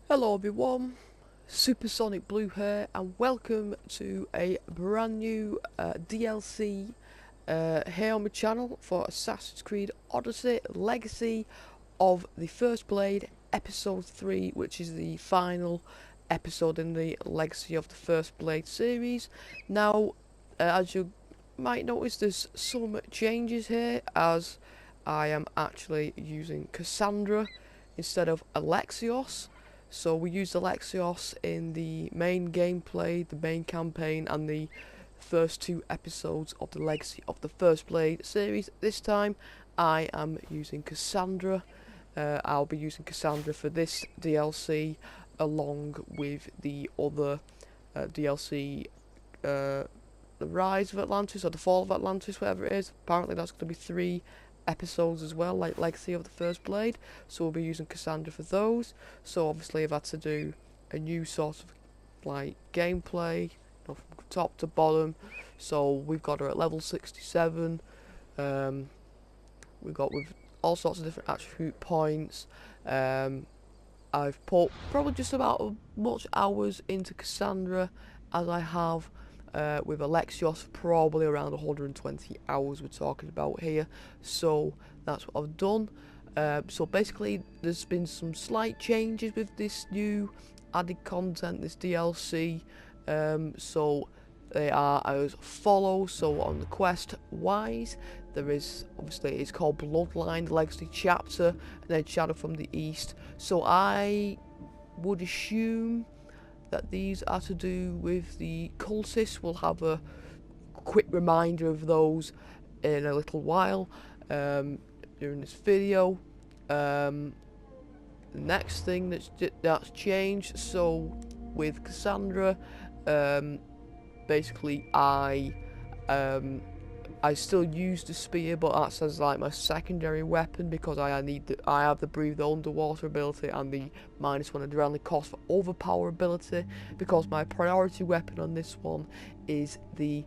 Hello everyone, Supersonic Blue here, and welcome to a brand new DLC here on my channel for Assassin's Creed Odyssey Legacy of the First Blade Episode 3, which is the final episode in the Legacy of the First Blade series. Now, as you might notice, there's some changes here, as I am actually using Kassandra instead of Elpidios. So we used Elpidios in the main gameplay, the main campaign, and the first two episodes of the Legacy of the First Blade series. This time I am using Kassandra. I'll be using Kassandra for this DLC along with the other DLC, the Rise of Atlantis or the Fall of Atlantis, whatever it is. Apparently that's going to be 3 episodes as well, like Legacy of the First Blade, so we'll be using Kassandra for those. So obviously I've had to do a new sort of like gameplay, from top to bottom. So we've got her at level 67, we've got with all sorts of different attribute points. I've put probably just about as much hours into Kassandra as I have with Elpidios, probably around 120 hours we're talking about here. So that's what I've done. So basically there's been some slight changes with this new added content, this DLC. So they are as follows. So on the quest wise, there is, obviously it's called Bloodline, the Legacy chapter, and then Shadow from the East. So I would assume that these are to do with the cultists. We'll have a quick reminder of those in a little while during this video. The next thing that's changed, so with Kassandra, basically I still use the spear, but that's as like my secondary weapon because I have the breathe underwater ability and the -1 adrenaline cost for overpower ability, because my priority weapon on this one is the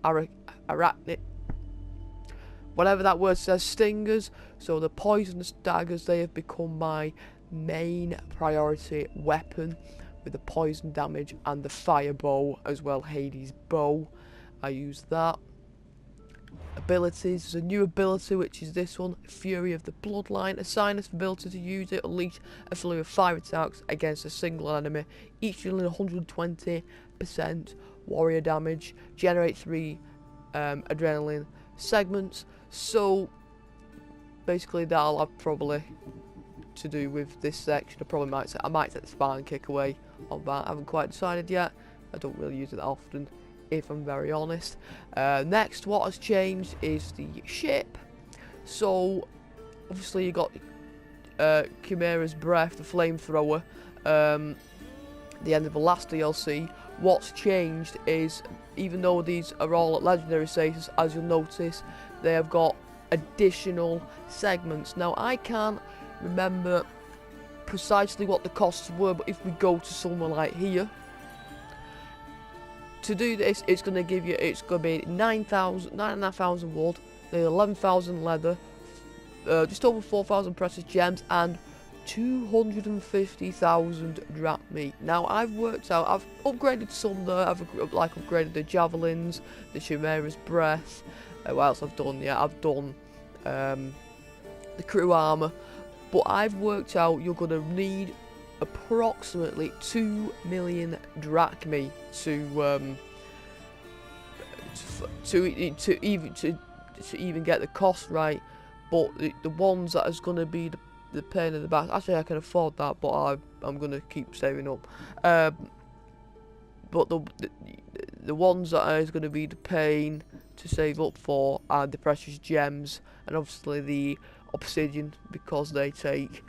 arachnid, whatever that word says, stingers. So the poisonous daggers, they have become my main priority weapon, with the poison damage, and the fire bow as well, Hades bow. I use that. Abilities, there's a new ability which is this one, Fury of the Bloodline. Assign this ability to use it, unleash a flurry of 5 attacks against a single enemy, each dealing 120% warrior damage, generate 3 adrenaline segments. So basically that'll have probably to do with this section. I might take the Spartan kick away on that. I haven't quite decided yet. I don't really use it that often, if I'm very honest. Next, what has changed is the ship. So obviously you got Chimera's Breath, the flamethrower, the end of the last DLC. What's changed is, even though these are all at legendary status, as you'll notice, they have got additional segments. Now I can't remember precisely what the costs were, but if we go to somewhere like here, to do this, it's going to give you, it's going to be 9,500 wood, 11,000 leather, just over 4,000 precious gems, and 250,000 drachmae. Now I've worked out, I've upgraded some there. I've upgraded the javelins, the Chimera's Breath. What else I've done? Yeah, I've done the crew armor, but I've worked out you're gonna need approximately 2 million drachmae to even get the cost right. But the ones that is gonna be the pain in the back. Actually, I can afford that, but I'm gonna keep saving up. But the ones that is gonna be the pain to save up for are the precious gems, and obviously the obsidian, because they take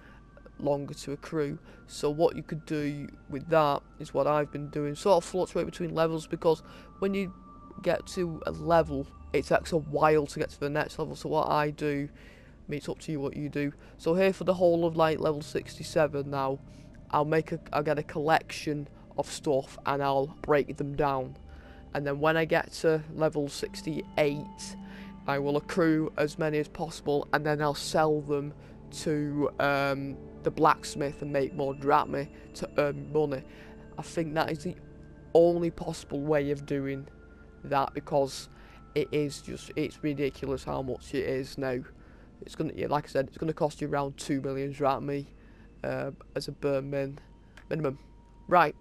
longer to accrue. So what you could do with that is what I've been doing, sort of fluctuate between levels, because when you get to a level, it takes a while to get to the next level. So what I do, I mean, it's up to you what you do. So here for the whole of like level 67 now, I'll get a collection of stuff and I'll break them down, and then when I get to level 68, I will accrue as many as possible, and then I'll sell them to the blacksmith and make more drachmae to earn money. I think that is the only possible way of doing that, because it's ridiculous how much it is now. It's gonna, yeah, like I said, it's gonna cost you around 2 million drachmae as a bare minimum. Right.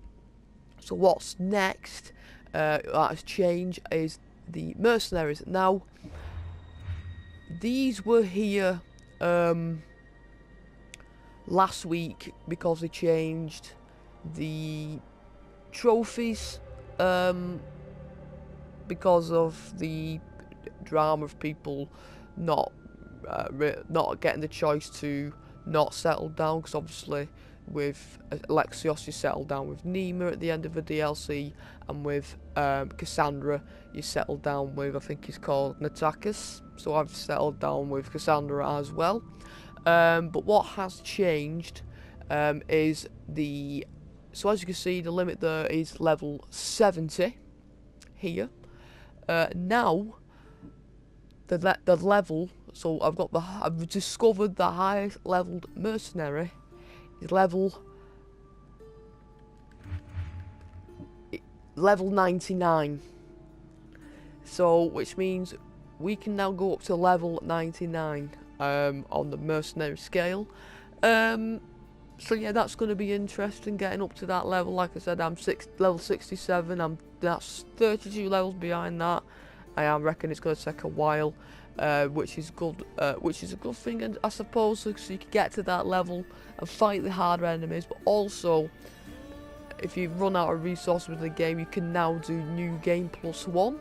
So what's next that has changed is the mercenaries. Now, these were here last week because they changed the trophies because of the drama of people not getting the choice to not settle down, because obviously with Elpidios you settle down with Nima at the end of the DLC, and with Kassandra you settle down with, I think he's called Natakas, so I've settled down with Kassandra as well. But what has changed is so as you can see, the limit there is level 70 here. Now the level, so I've discovered the highest leveled mercenary is level 99. So which means we can now go up to level 99 on the mercenary scale. So yeah, that's going to be interesting, getting up to that level. Like I said, I'm level 67. That's 32 levels behind that. I reckon it's going to take a while, which is good. Which is a good thing, and I suppose, so you can get to that level and fight the harder enemies. But also, if you run out of resources with the game, you can now do new game +1.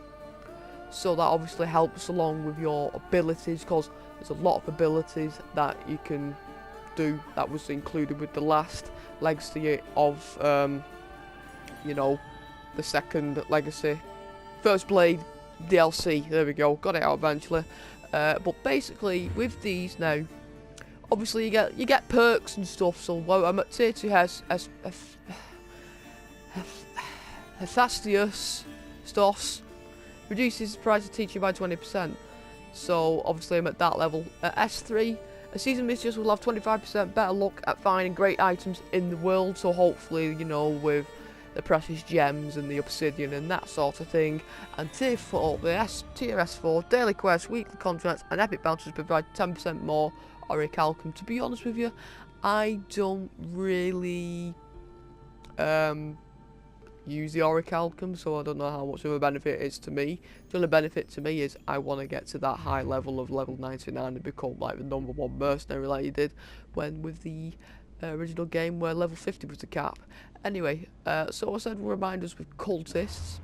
So that obviously helps along with your abilities, because there's a lot of abilities that you can do that was included with the last legacy of you know, the second legacy First Blade DLC. There we go, got it out eventually. But basically with these now, obviously you get perks and stuff. So I'm at tier 2 Hephaestus Stos reduces the price of teaching by 20%. So obviously I'm at that level. At S3, a seasoned mistress will have 25% better luck at finding great items in the world. So hopefully, you know, with the precious gems and the obsidian and that sort of thing. And tier 4, tier S4, daily quests, weekly contracts and epic bounties provide 10% more orichalcum. To be honest with you, I don't really use the orichalcum, so I don't know how much of a benefit it is to me. The only benefit to me is I want to get to that high level of level 99 and become like the #1 mercenary like you did when with the original game where level 50 was the cap. Anyway, so I said reminders with cultists.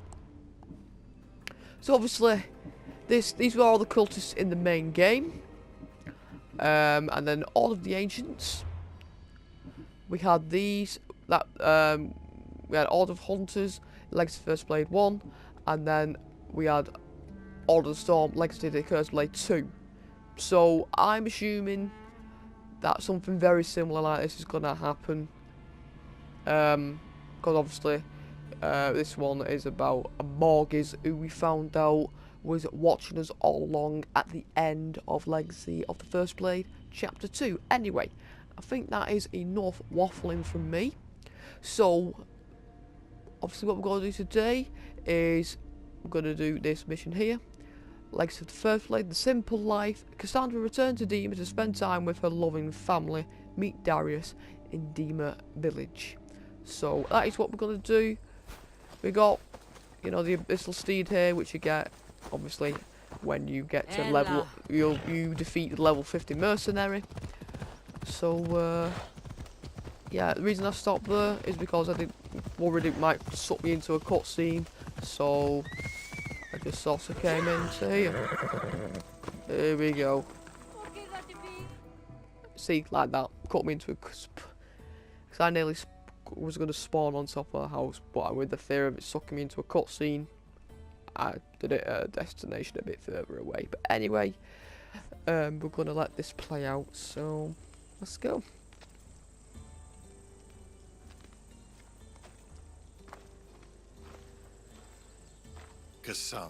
So obviously these were all the cultists in the main game, and then all of the ancients. We had these that we had Order of Hunters, Legacy First Blade 1, and then we had Order of the Storm, Legacy of the Cursed Blade 2. So I'm assuming that something very similar like this is going to happen. Because obviously this one is about a Morgis who we found out was watching us all along at the end of Legacy of the First Blade Chapter 2. Anyway, I think that is enough waffling from me. So obviously what we're going to do today is we're going to do this mission here. Legacy of the First Blade, The Simple Life. Kassandra returned to Dyme to spend time with her loving family. Meet Darius in Dyme village. So that is what we're going to do. We got, you know, the Abyssal Steed here, which you get obviously when you get to level, you defeat the level 50 mercenary. So yeah, the reason I stopped there is because I did worried it might suck me into a cutscene, so I just sort of came into here. Here we go. See, like that, cut me into a, because I nearly was going to spawn on top of the house, but with the fear of it sucking me into a cutscene, I did it at a destination a bit further away. But anyway, we're going to let this play out, so let's go. Kassandra.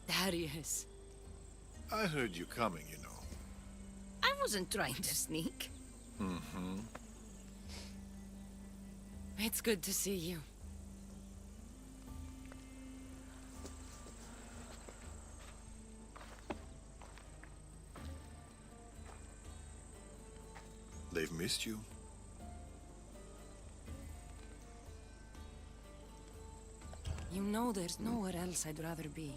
Darius. I heard you coming, you know. I wasn't trying to sneak. Mm-hmm. It's good to see you. They've missed you. You know there's nowhere else I'd rather be.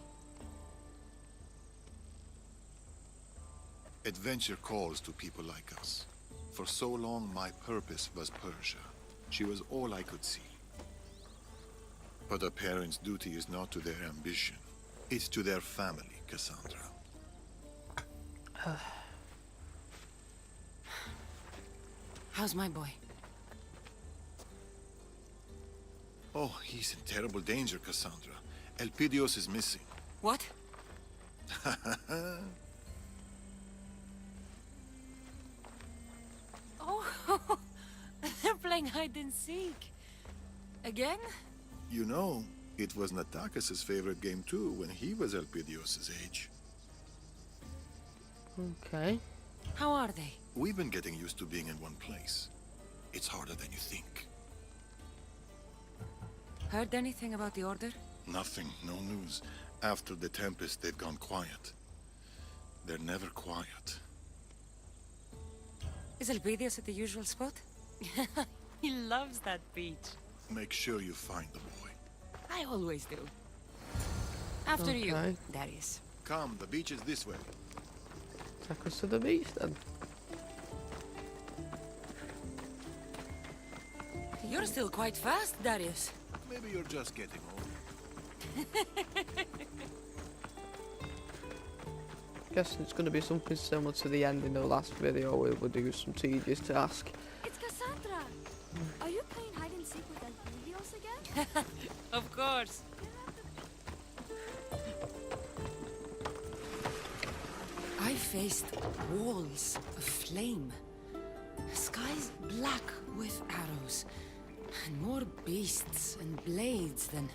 Adventure calls to people like us. For so long, my purpose was Persia. She was all I could see. But a parent's duty is not to their ambition. It's to their family, Kassandra. How's my boy? Oh, he's in terrible danger, Kassandra. Elpidios is missing. What? Oh, they're playing hide and seek. Again? You know, it was Natakas's favorite game too, when he was Elpidios' age. Okay. How are they? We've been getting used to being in one place. It's harder than you think. Heard anything about the Order? Nothing, no news. After the Tempest, they've gone quiet. They're never quiet. Is Elpidios at the usual spot? He loves that beach. Make sure you find the boy. I always do. After you, Okay. Darius. Come, the beach is this way. Take us to the beach then. You're still quite fast, Darius. Maybe you're just getting old. Guessing it's going to be something similar to the end in the last video where we'll do some tedious task. It's Kassandra! Are you playing hide and seek with Elpidios again? Of course. I faced walls of flame, skies black with arrows, and more beasts and blades than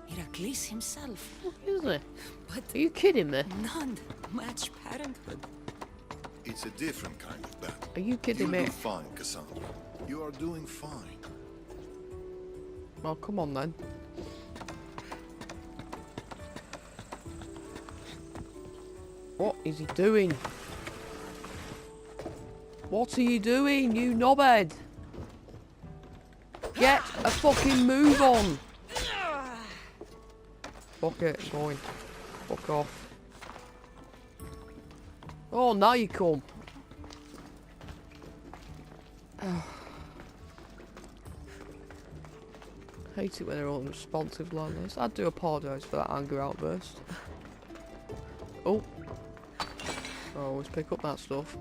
Heracles himself. Is it? But Are you kidding me? none match parenthood. It's a different kind of battle. Are you kidding You'll me? do fine, Kassandra. You are doing fine. Oh, come on then. What is he doing? What are you doing, you knobhead? Get a fucking move on! Fuck it, I'm going. Fuck off. Oh, now you come. Hate it when they're unresponsive like this. I do apologise for that anger outburst. Oh. I always pick up that stuff.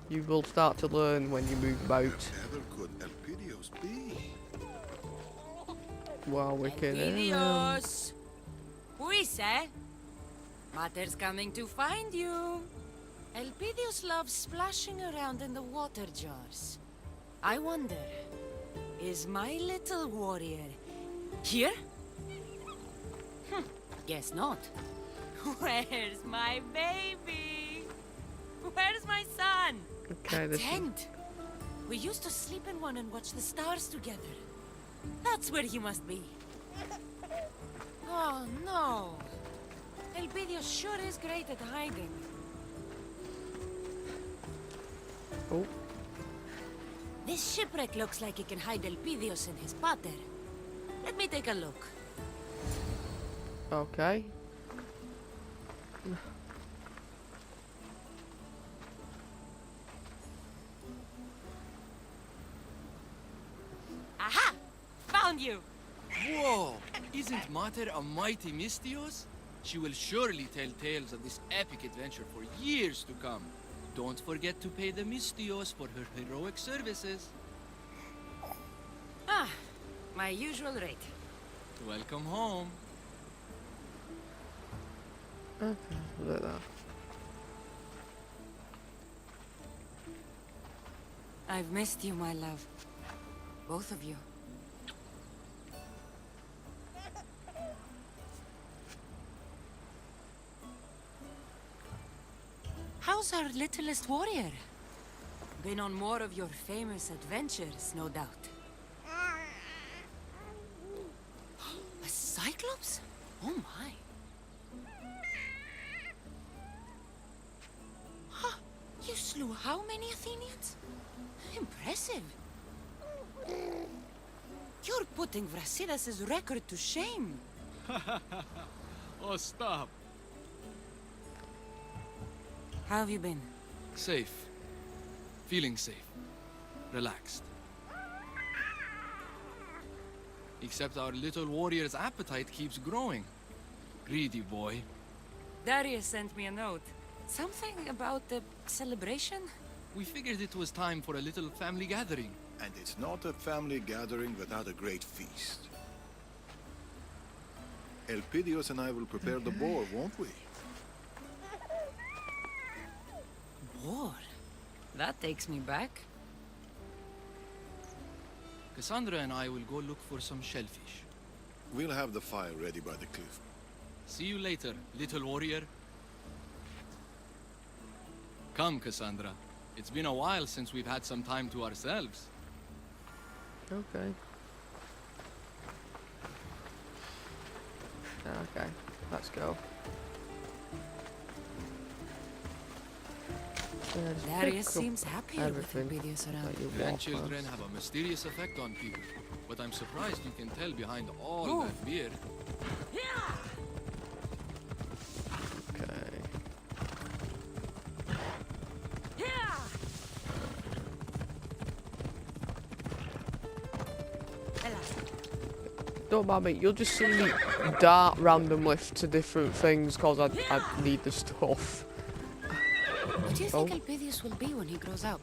You will start to learn when you move about. Wherever could Elpidios be? Well, we can. Elpidios! Who is it? Mater's coming to find you. Elpidios loves splashing around in the water jars. I wonder, is my little warrior here? Guess not. Where's my baby? Where's my son? Okay, A this is. tent. We used to sleep in one and watch the stars together. That's where he must be. Oh no. Elpidios sure is great at hiding. Oh, This shipwreck looks like it can hide Elpidios and his pater. Let me take a look. okay. Aha! Found you! Whoa! Isn't Mater a mighty Mystios? She will surely tell tales of this epic adventure for years to come. Don't forget to pay the Mystios for her heroic services. Ah, my usual rate. Welcome home. Okay, look at that. I've missed you, my love. Both of you. How's our littlest warrior? Been on more of your famous adventures, no doubt. A cyclops? Oh my. Huh, you slew how many Athenians? Impressive. You're putting Vrasidas' record to shame. Oh, stop. How have you been? Safe. Feeling safe. Relaxed. Except our little warrior's appetite keeps growing. Greedy boy. Darius sent me a note. Something about the celebration? We figured it was time for a little family gathering. And it's not a family gathering without a great feast. Elpidios and I will prepare the boar, won't we? Boar? That takes me back. Kassandra and I will go look for some shellfish. We'll have the fire ready by the cliff. See you later, little warrior. Come, Kassandra. It's been a while since we've had some time to ourselves. Okay. Okay, let's go. Yeah, just Darius pick up seems happier with everything Elpidios around. that you walk Grandchildren past. have a mysterious effect on people, but I'm surprised you can tell behind all Ooh. that beard. Okay. Don't mind me, you'll just see me dart randomly to different things because I need the stuff. What do you think Elpidios will be when he grows up?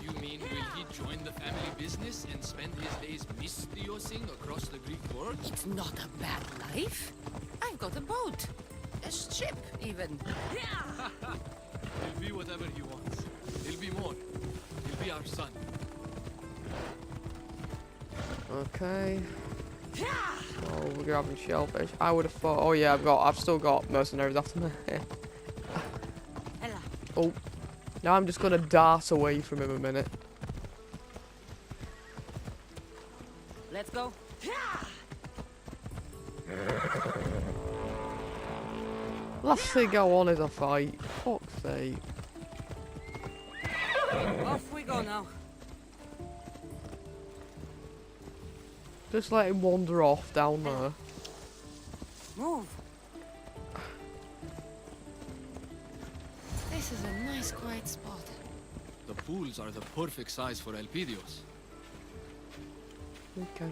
You mean will he join the family business and spend his days mystiosing across the Greek world? It's not a bad life. I've got a boat. A ship, even. He'll be whatever he wants. He'll be more. He'll be our son. Okay. So we're grabbing shellfish. I would have thought. Oh yeah, I've still got mercenaries after me. Oh, now I'm just gonna dart away from him a minute. Let's go. Last thing I want is a fight. Fuck's sake. Off we go now. Just let him wander off down there. Move. This is a nice quiet spot. The pools are the perfect size for Elpidios. Okay.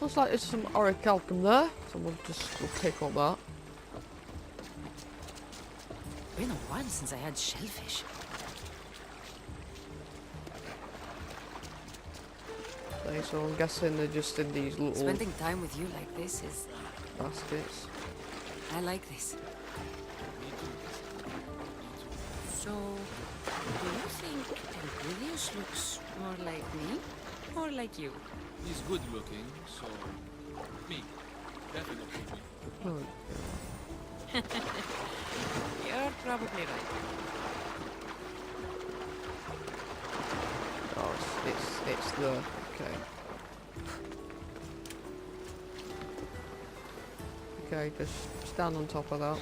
Looks like there's some orichalcum there. Someone just will pick up that. Been a while since I had shellfish. Okay, so I'm guessing they're just in these little Spending time with you like this is... baskets. I like this. So, do you think Elpidios looks more like me? Or like you? He's good looking, so me. Definitely me. Oh, You're probably right. oh it's the okay. Okay, just stand on top of that.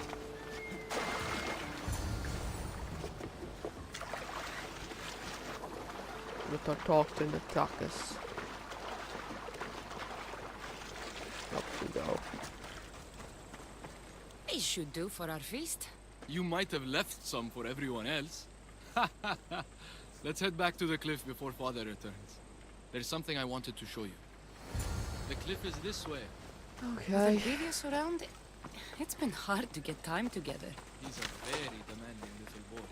Let her talk to Natakas. Up we go. This should do for our feast. You might have left some for everyone else. Let's head back to the cliff before Father returns. There's something I wanted to show you. The cliff is this way. Okay. With Elpidios around, it's been hard to get time together. He's a very demanding little boy.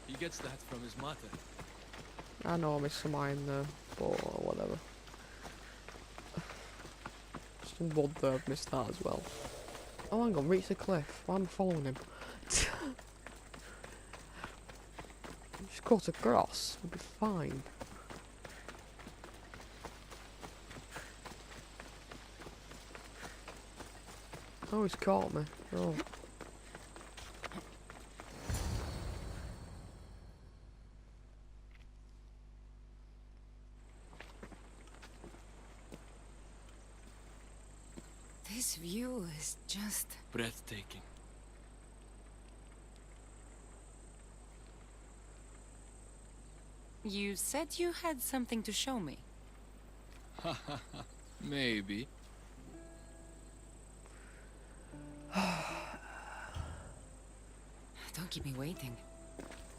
He gets that from his mother. I know I missed some iron there, but whatever. Just in wood there, I've missed that as well. Oh, hang on, reach the cliff. Why am I following him? Just cut across, we'll be fine. Oh, he's caught me. Oh. view is just... Breathtaking. You said you had something to show me. Maybe. Don't keep me waiting.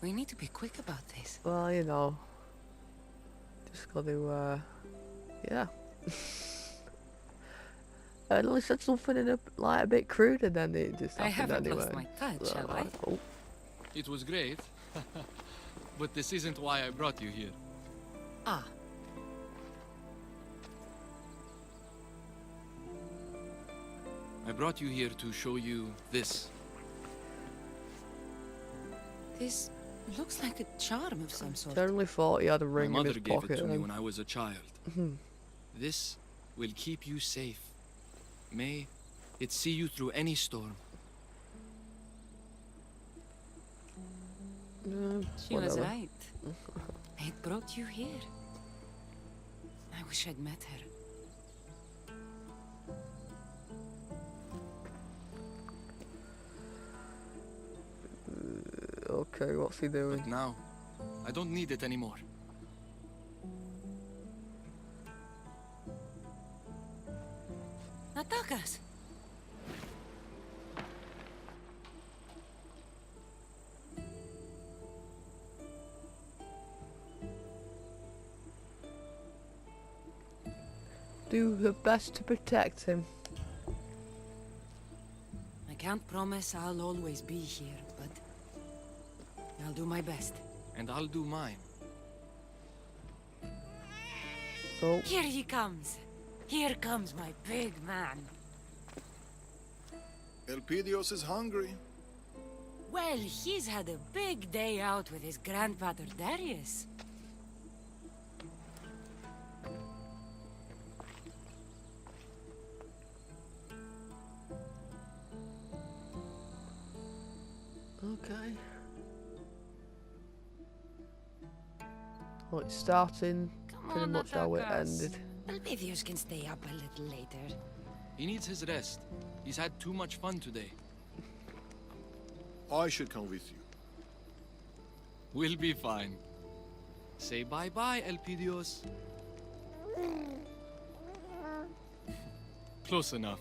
We need to be quick about this. Well, you know. Just got to, yeah. I only said something in a bit crude, and then it just I happened haven't anyway. lost my touch, have I? Oh, It was great. But this isn't why I brought you here. Ah. I brought you here to show you this. This looks like a charm of some sort. generally thought he had a My ring in mother his gave pocket. it to me and when I was a child. This will keep you safe. May it see you through any storm. She was whatever. right. It brought you here. I wish I'd met her. Okay, what's he doing? But now, I don't need it anymore. Natakas! Do the best to protect him. I can't promise I'll always be here, but I'll do my best. And I'll do mine. Oh, Here he comes. Here comes my big man. Elpidios is hungry. Well, he's had a big day out with his grandfather Darius. okay. Well, it's starting Come pretty on, much how it Natakas. ended. Elpidios can stay up a little later. He needs his rest. He's had too much fun today. I should come with you. We'll be fine. Say bye-bye, Elpidios. Close enough.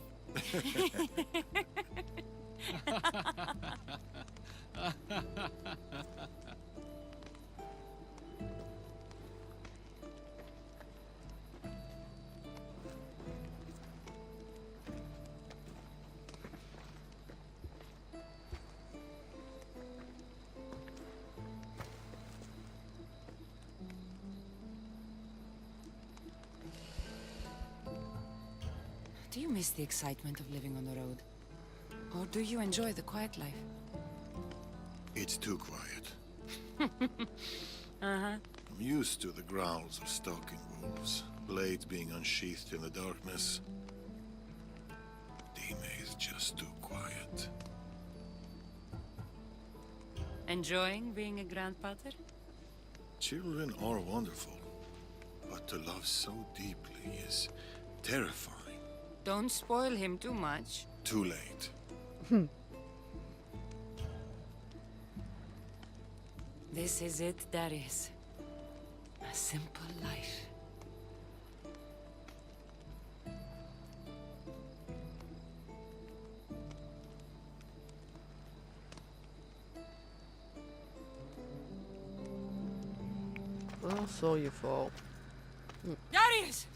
Do you miss the excitement of living on the road? Or do you enjoy the quiet life? It's too quiet. Uh-huh. I'm used to the growls of stalking wolves, blades being unsheathed in the darkness. Dyme is just too quiet. Enjoying being a grandfather? Children are wonderful, but to love so deeply is terrifying. Don't spoil him too much. Too late. This is it, Darius. A simple life. Well, so you thought. Darius!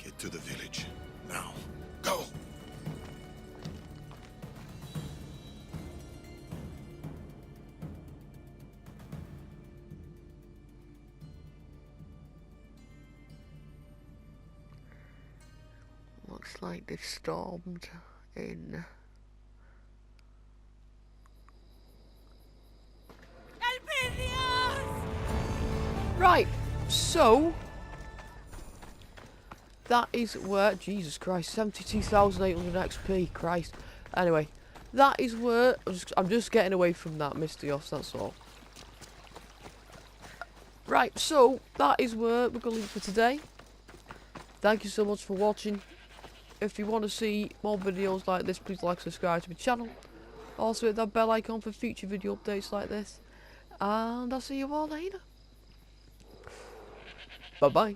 Get to the village. Now. Go! Looks like they stormed in. Elpidios! Right, so that is where Jesus Christ, 72,800 XP, Christ. Anyway, that is where I'm just getting away from that Mystios, that's all. Right, so that is where we're going to leave for today. Thank you so much for watching. If you want to see more videos like this, please like, subscribe to my channel. Also hit that bell icon for future video updates like this. And I'll see you all later. Bye bye.